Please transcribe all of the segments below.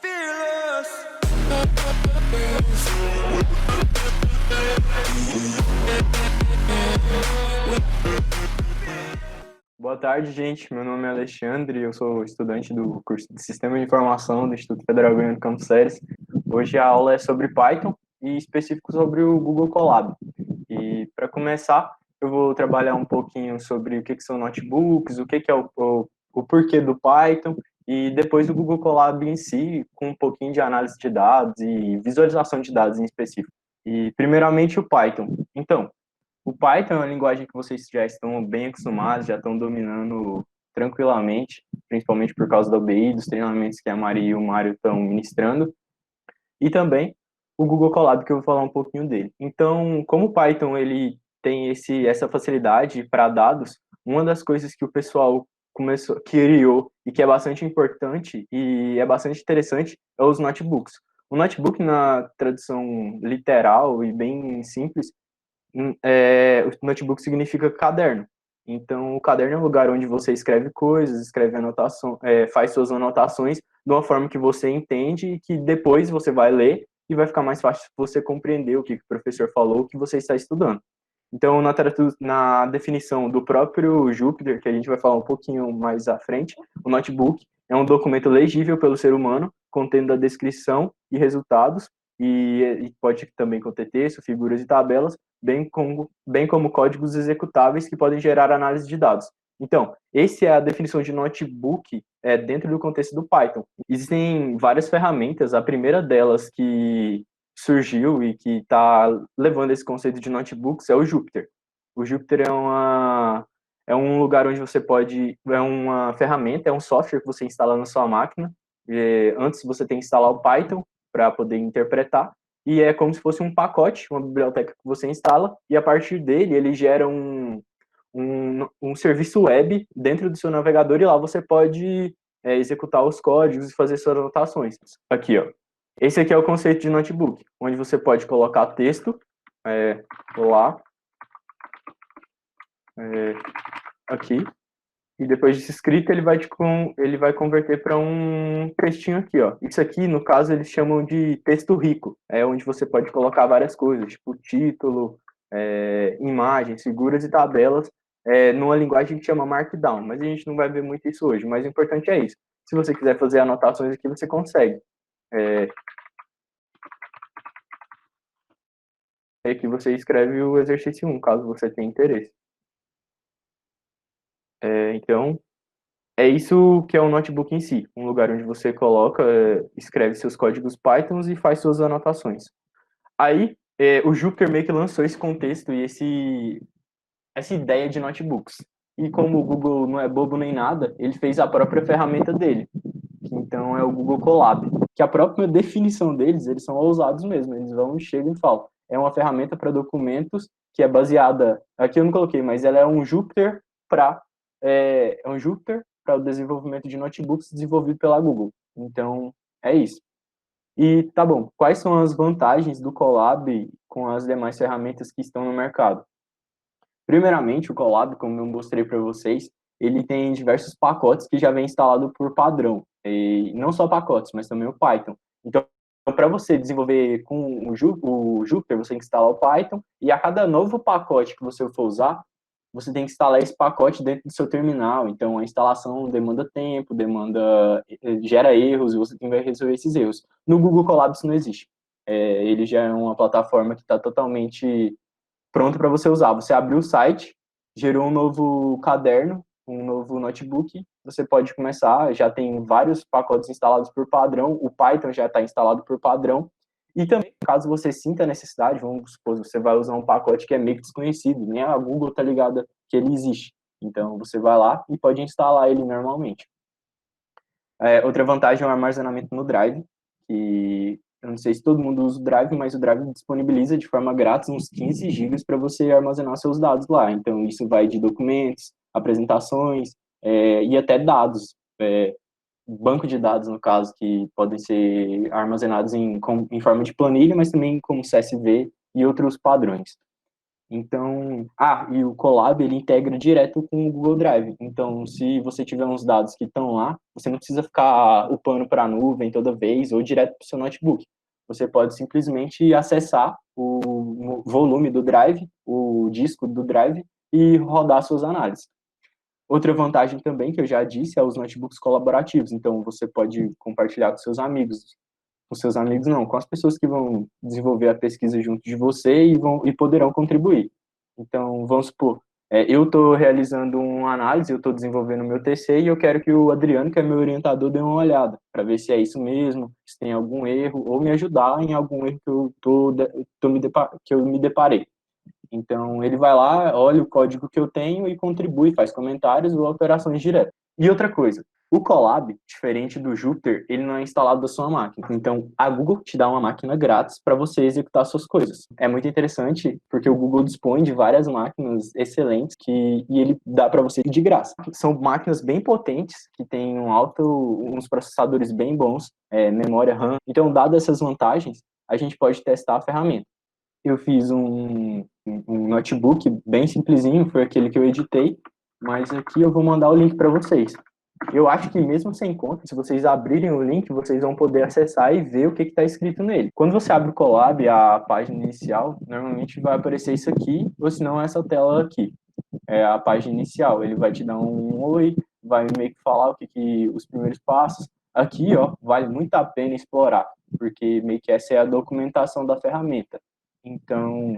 fearless. Boa tarde, gente. Meu nome é Alexandre, eu sou estudante do curso de Sistema de Informação do Instituto Federal Goiano Campos Sales. Hoje a aula é sobre Python e específico sobre o Google Colab. E para começar, eu vou trabalhar um pouquinho sobre o que são notebooks, o que é o porquê do Python e depois o Google Colab em si, com um pouquinho de análise de dados e visualização de dados em específico. E primeiramente o Python. Então, o Python é uma linguagem que vocês já estão bem acostumados, já estão dominando tranquilamente, principalmente por causa da OBI, dos treinamentos que a Mari e o Mário estão ministrando, e também o Google Colab, que eu vou falar um pouquinho dele. Então, como o Python ele tem essa facilidade para dados, uma das coisas que o pessoal criou e que é bastante importante e é bastante interessante é os notebooks. O notebook, na tradução literal e bem simples, o notebook significa caderno. Então, o caderno é um lugar onde você escreve coisas, escreve anotação, faz suas anotações de uma forma que você entende e que depois você vai ler e vai ficar mais fácil você compreender o que o professor falou, o que você está estudando. Então, na definição do próprio Jupyter, que a gente vai falar um pouquinho mais à frente, o notebook é um documento legível pelo ser humano, contendo a descrição e resultados, e pode também conter texto, figuras e tabelas, bem como códigos executáveis que podem gerar análise de dados. Então, essa é a definição de notebook dentro do contexto do Python. Existem várias ferramentas, a primeira delas que surgiu e que está levando esse conceito de notebooks é o Jupyter. O Jupyter é um lugar onde você pode, é uma ferramenta, é um software que você instala na sua máquina. Antes você tem que instalar o Python para poder interpretar, e é como se fosse um pacote, uma biblioteca que você instala, e a partir dele ele gera um serviço web dentro do seu navegador, e lá você pode executar os códigos e fazer suas anotações. Aqui, ó. Esse aqui é o conceito de notebook, onde você pode colocar texto lá, aqui, e depois disso escrito ele vai converter para um textinho aqui, ó. Isso aqui, no caso, eles chamam de texto rico, onde você pode colocar várias coisas, tipo título, imagens, figuras e tabelas, numa linguagem que chama Markdown, mas a gente não vai ver muito isso hoje, mas o importante é isso. Se você quiser fazer anotações aqui, você consegue. Aqui você escreve o exercício 1, caso você tenha interesse. Então, é isso que é o notebook em si, um lugar onde você coloca, escreve seus códigos Python e faz suas anotações. Aí, o Jupyter meio que lançou esse contexto e essa ideia de notebooks. E como o Google não é bobo nem nada, ele fez a própria ferramenta dele, que então é o Google Colab, que a própria definição deles, eles são ousados mesmo, eles chegam e falam, é uma ferramenta para documentos que é baseada, aqui eu não coloquei, mas ela é um Jupyter para o desenvolvimento de notebooks desenvolvido pela Google. Então, é isso. E, tá bom, quais são as vantagens do Colab com as demais ferramentas que estão no mercado? Primeiramente, o Colab, como eu mostrei para vocês, ele tem diversos pacotes que já vem instalado por padrão. E não só pacotes, mas também o Python. Então, para você desenvolver com o Jupyter, você tem que instalar o Python, e a cada novo pacote que você for usar, você tem que instalar esse pacote dentro do seu terminal. Então, a instalação demanda tempo, gera erros, e você tem que resolver esses erros. No Google Colab isso não existe. Ele já é uma plataforma que está totalmente pronto para você usar. Você abriu o site, gerou um novo caderno, um novo notebook, você pode começar, já tem vários pacotes instalados por padrão, o Python já está instalado por padrão, e também, caso você sinta a necessidade, vamos supor, você vai usar um pacote que é meio que desconhecido, nem a Google está ligada que ele existe. Então, você vai lá e pode instalar ele normalmente. Outra vantagem é o armazenamento no Drive, que eu não sei se todo mundo usa o Drive, mas o Drive disponibiliza de forma grátis uns 15 GB para você armazenar seus dados lá. Então, isso vai de documentos, apresentações e até dados, banco de dados, no caso, que podem ser armazenados em forma de planilha, mas também como CSV e outros padrões. Então, e o Colab, ele integra direto com o Google Drive. Então, se você tiver uns dados que estão lá, você não precisa ficar upando para a nuvem toda vez ou direto para o seu notebook. Você pode simplesmente acessar o volume do Drive, o disco do Drive, e rodar suas análises. Outra vantagem também, que eu já disse, é os notebooks colaborativos. Então, você pode compartilhar com seus amigos. Com seus amigos, não, com as pessoas que vão desenvolver a pesquisa junto de você e poderão contribuir. Então, vamos supor, eu estou realizando uma análise, eu estou desenvolvendo o meu TC e eu quero que o Adriano, que é meu orientador, dê uma olhada para ver se é isso mesmo, se tem algum erro, ou me ajudar em algum erro que eu me deparei. Então, ele vai lá, olha o código que eu tenho e contribui, faz comentários ou alterações diretas. E outra coisa, o Colab, diferente do Jupyter, ele não é instalado na sua máquina. Então, a Google te dá uma máquina grátis para você executar suas coisas. É muito interessante, porque o Google dispõe de várias máquinas excelentes e ele dá para você de graça. São máquinas bem potentes, que têm uns processadores bem bons, memória RAM. Então, dadas essas vantagens, a gente pode testar a ferramenta. Eu fiz um notebook bem simplesinho, foi aquele que eu editei, mas aqui eu vou mandar o link para vocês. Eu acho que mesmo sem conta, se vocês abrirem o link, vocês vão poder acessar e ver o que está escrito nele. Quando você abre o Colab, a página inicial, normalmente vai aparecer isso aqui, ou se não, essa tela aqui. É a página inicial. Ele vai te dar um oi, vai meio que falar os primeiros passos. Aqui, ó, vale muito a pena explorar, porque meio que essa é a documentação da ferramenta. Então,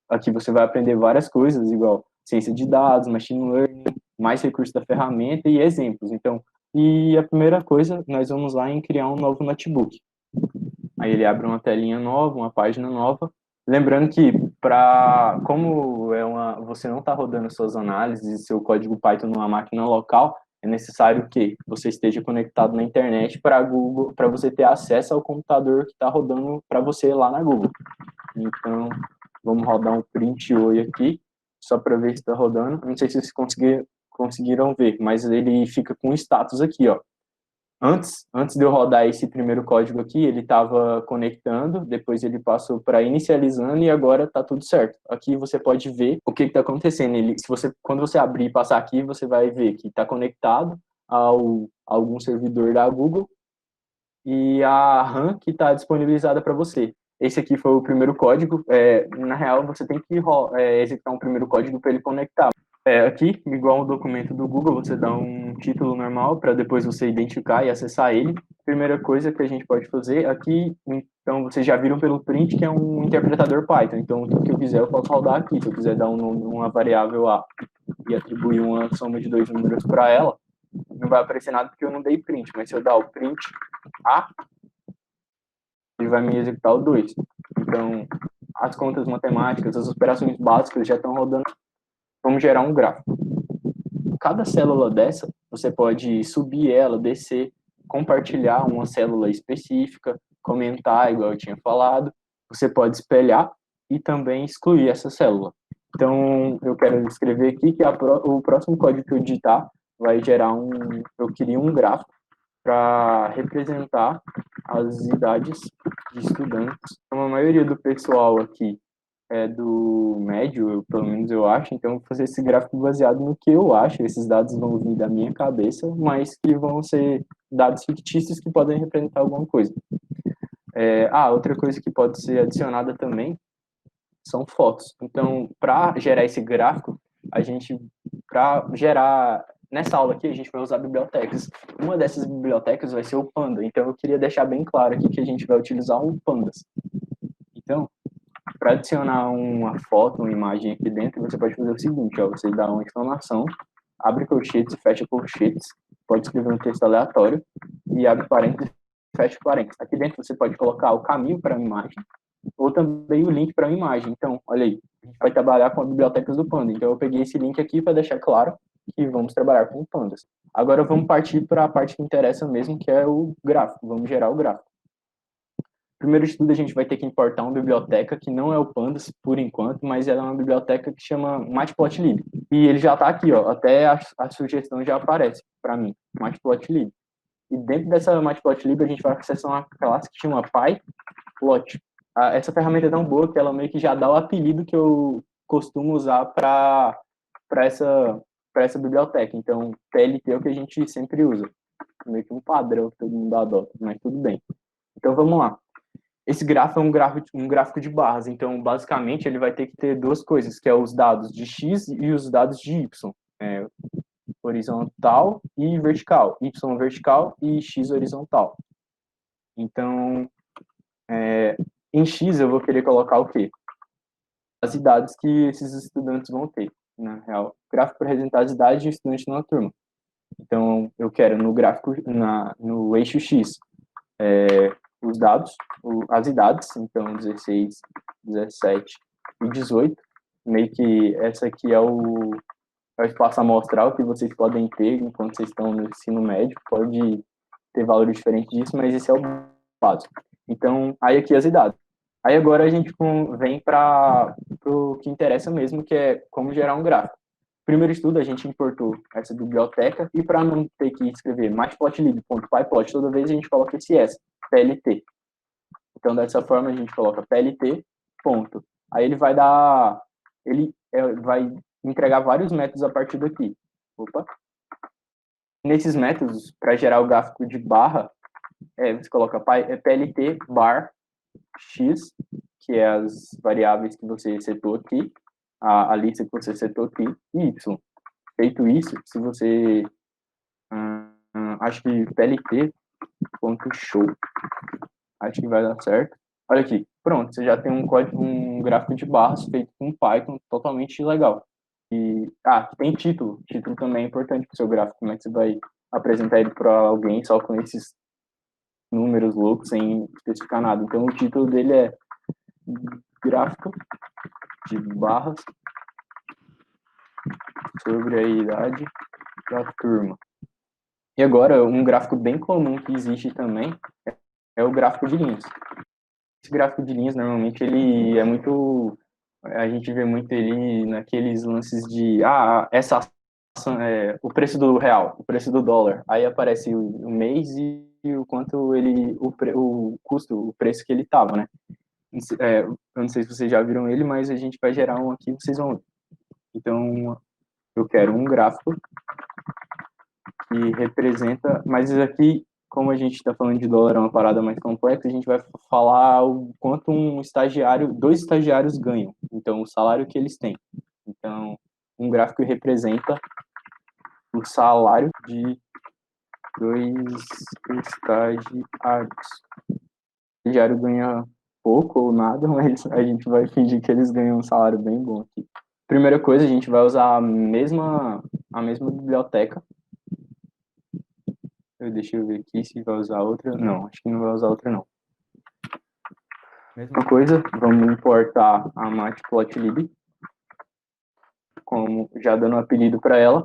aqui você vai aprender várias coisas, igual ciência de dados, machine learning, mais recursos da ferramenta e exemplos. Então, e a primeira coisa, nós vamos lá em criar um novo notebook. Aí ele abre uma telinha nova, uma página nova. Lembrando que, como você não está rodando suas análises, seu código Python numa máquina local, é necessário que você esteja conectado na internet para você ter acesso ao computador que está rodando para você lá na Google. Então, vamos rodar um print oi aqui, só para ver se está rodando. Não sei se vocês conseguiram ver, mas ele fica com status aqui, ó. Antes de eu rodar esse primeiro código aqui, ele estava conectando, depois ele passou para inicializando e agora está tudo certo. Aqui você pode ver o que está acontecendo. Quando você abrir e passar aqui, você vai ver que está conectado a algum servidor da Google e a RAM que está disponibilizada para você. Esse aqui foi o primeiro código. Na real, você tem que executar um primeiro código para ele conectar. Aqui, igual o documento do Google, você dá um título normal para depois você identificar e acessar ele. Primeira coisa que a gente pode fazer aqui, então vocês já viram pelo print que é um interpretador Python. Então, tudo que eu quiser eu posso rodar aqui. Se eu quiser dar uma variável A e atribuir uma soma de dois números para ela, não vai aparecer nada porque eu não dei print. Mas se eu dar o print A, ele vai me executar o 2. Então, as contas matemáticas, as operações básicas já estão rodando. Vamos gerar um gráfico. Cada célula dessa, você pode subir ela, descer, compartilhar uma célula específica, comentar, igual eu tinha falado. Você pode espelhar e também excluir essa célula. Então, eu quero escrever aqui que o próximo código que eu digitar vai gerar eu queria um gráfico para representar as idades de estudantes. Então, a maioria do pessoal aqui é do médio, pelo menos eu acho, então eu vou fazer esse gráfico baseado no que eu acho, esses dados vão vir da minha cabeça, mas que vão ser dados fictícios que podem representar alguma coisa. Outra coisa que pode ser adicionada também são fotos. Então, para gerar esse gráfico, nessa aula aqui, a gente vai usar bibliotecas. Uma dessas bibliotecas vai ser o Panda, então eu queria deixar bem claro aqui que a gente vai utilizar um Pandas. Então, para adicionar uma foto, uma imagem aqui dentro, você pode fazer o seguinte, ó, você dá uma exclamação, abre colchetes e fecha colchetes, pode escrever um texto aleatório e abre parênteses e fecha parênteses. Aqui dentro você pode colocar o caminho para a imagem ou também o link para a imagem. Então, olha aí, a gente vai trabalhar com as bibliotecas do Panda. Então, eu peguei esse link aqui para deixar claro que vamos trabalhar com pandas. Agora, vamos partir para a parte que interessa mesmo, que é o gráfico. Vamos gerar o gráfico. Primeiro de tudo, a gente vai ter que importar uma biblioteca que não é o Pandas, por enquanto, mas ela é uma biblioteca que chama Matplotlib. E ele já está aqui, ó, até a sugestão já aparece para mim, Matplotlib. E dentro dessa Matplotlib, a gente vai acessar uma classe que chama PyPlot. Essa ferramenta é tão boa que ela meio que já dá o apelido que eu costuma usar para essa biblioteca. Então, PLT é o que a gente sempre usa. Meio que um padrão que todo mundo adota, mas tudo bem. Então, vamos lá. Esse gráfico é um gráfico de barras. Então, basicamente, ele vai ter que ter duas coisas, que é os dados de X e os dados de Y. Horizontal e vertical. Y vertical e X horizontal. Então, em X eu vou querer colocar o quê? As idades que esses estudantes vão ter. Na real, o gráfico para representar as idades de estudante numa turma. Então, eu quero no gráfico, no eixo X, os dados, as idades, então 16, 17 e 18. Meio que essa aqui é o espaço amostral que vocês podem ter enquanto vocês estão no ensino médio. Pode ter valores diferentes disso, mas esse é o básico. Então, aí aqui as idades. Aí agora a gente vem para o que interessa mesmo, que é como gerar um gráfico. Primeiro estudo, a gente importou essa biblioteca, e para não ter que escrever matplotlib.pyplot toda vez, a gente coloca esse S, PLT. Então, dessa forma, a gente coloca PLT, ponto. Aí ele vai vai entregar vários métodos a partir daqui. Opa. Nesses métodos, para gerar o gráfico de barra, você coloca PLT bar X, que é as variáveis que você setou aqui, a lista que você setou aqui, e Y. Feito isso, se você... acho que PLT.show. Acho que vai dar certo. Olha aqui, pronto, você já tem um gráfico de barras feito com Python totalmente legal. E, tem título. Título também é importante para o seu gráfico. Como é que você vai apresentar ele para alguém só com esses números loucos, sem especificar nada? Então, o título dele é gráfico de barras sobre a idade da turma. E agora, um gráfico bem comum que existe também é o gráfico de linhas. Esse gráfico de linhas, normalmente, ele é muito... A gente vê muito ele naqueles lances de... o preço do real, o preço do dólar. Aí aparece o mês e o quanto ele... O custo, o preço que ele estava, né? Eu não sei se vocês já viram ele, mas a gente vai gerar um aqui, vocês vão ver. Então, eu quero um gráfico que representa... Mas isso aqui, como a gente está falando de dólar, é uma parada mais complexa, a gente vai falar o quanto dois estagiários ganham. Então, o salário que eles têm. Então, um gráfico que representa o salário de dois estagiários. O estagiário ganha pouco ou nada, mas a gente vai fingir que eles ganham um salário bem bom aqui. Primeira coisa, a gente vai usar a mesma biblioteca. Deixa eu ver aqui se vai usar outra. Não, acho que não vai usar outra, não. Mesma coisa, vamos importar a matplotlib, como já dando um apelido para ela.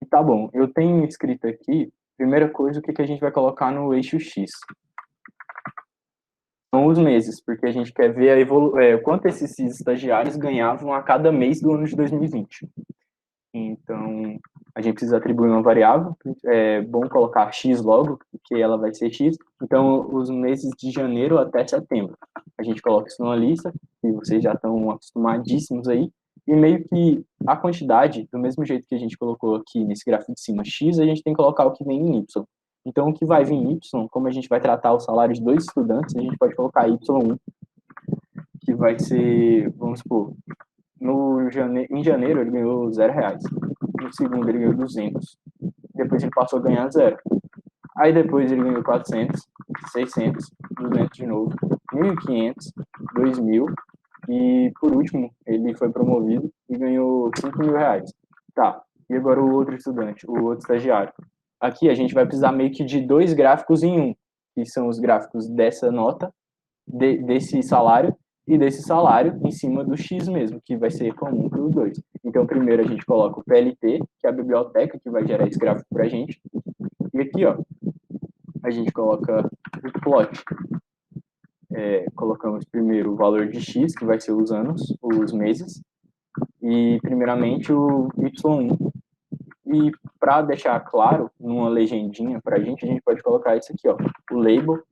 E tá bom, eu tenho escrito aqui, primeira coisa, o que a gente vai colocar no eixo X. São os meses, porque a gente quer ver quanto esses estagiários ganhavam a cada mês do ano de 2020. Então, a gente precisa atribuir uma variável, é bom colocar X logo, porque ela vai ser X. Então, os meses de janeiro até setembro. A gente coloca isso numa lista, que vocês já estão acostumadíssimos aí, e meio que a quantidade, do mesmo jeito que a gente colocou aqui nesse gráfico de cima X, a gente tem que colocar o que vem em Y. Então, o que vai vir em Y, como a gente vai tratar o salário de dois estudantes, a gente pode colocar Y1, que vai ser, vamos supor, em janeiro ele ganhou R$0. No segundo ele ganhou 200. Depois ele passou a ganhar 0. Aí depois ele ganhou 400, 600, 200 de novo, 1.500, 2.000. E por último ele foi promovido e ganhou R$5.000. Tá, e agora o outro estudante, o outro estagiário. Aqui a gente vai precisar meio que de dois gráficos em um, que são os gráficos dessa nota, desse salário, e desse salário em cima do X mesmo, que vai ser comum para os dois. Então, primeiro a gente coloca o PLT, que é a biblioteca que vai gerar esse gráfico para a gente. E aqui, ó, a gente coloca o plot. Colocamos primeiro o valor de X, que vai ser os anos, os meses, e primeiramente o Y1. E para deixar claro, numa legendinha para a gente pode colocar isso aqui, ó, o label,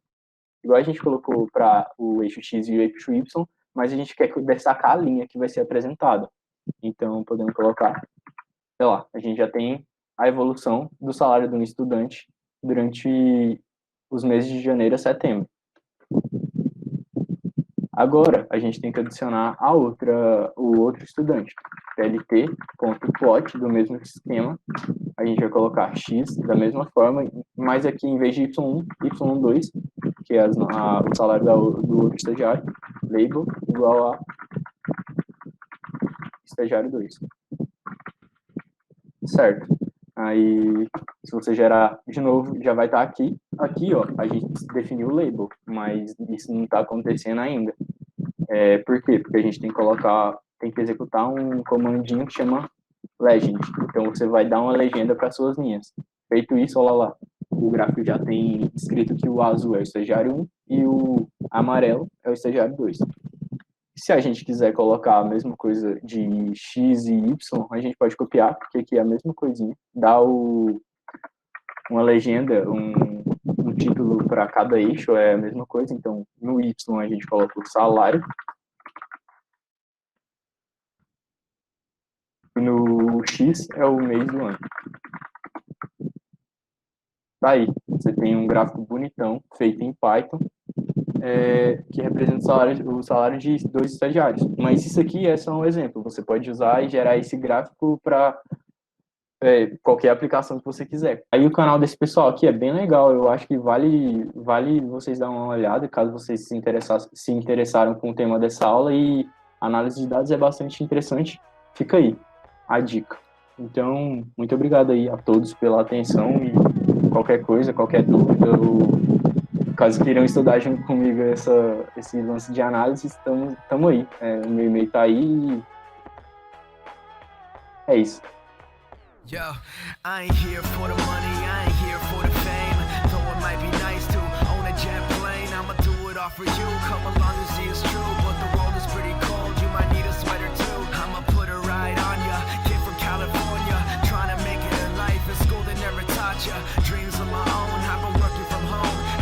igual a gente colocou para o eixo X e o eixo Y, mas a gente quer destacar a linha que vai ser apresentada. Então, podemos colocar, sei lá, a gente já tem a evolução do salário de um estudante durante os meses de janeiro a setembro. Agora, a gente tem que adicionar o outro estudante, plt.plot, do mesmo esquema, a gente vai colocar x da mesma forma, mas aqui em vez de y1, y2, que é o salário do outro estagiário, label igual a estagiário 2. Certo. Aí, se você gerar de novo, já vai estar aqui. Aqui, ó, a gente definiu o label, mas isso não está acontecendo ainda. Por quê? Porque a gente tem que executar um comandinho que chama legend. Então, você vai dar uma legenda para suas linhas. Feito isso, olha lá, o gráfico já tem escrito que o azul é o estagiário 1 e o amarelo é o estagiário 2. Se a gente quiser colocar a mesma coisa de X e Y, a gente pode copiar, porque aqui é a mesma coisinha. Dá uma legenda, um título para cada eixo, é a mesma coisa. Então, no Y a gente coloca o salário. No X é o mês do ano. Tá aí, você tem um gráfico bonitão, feito em Python, que representa o salário de 2 estagiários. Mas isso aqui é só um exemplo. Você pode usar e gerar esse gráfico para qualquer aplicação que você quiser. Aí o canal desse pessoal aqui é bem legal. Eu acho que vale vocês dar uma olhada, caso vocês se interessaram com o tema dessa aula. E análise de dados é bastante interessante. Fica aí a dica. Então, muito obrigado aí a todos pela atenção e qualquer coisa, qualquer dúvida, caso queiram estudar junto comigo esse lance de análise, estamos aí. O meu e-mail tá aí e é isso. Yo, I ain't here for the money, I ain't here for the fame. Though it might be nice to own a jet plane, I'ma do it all for you. Come along and see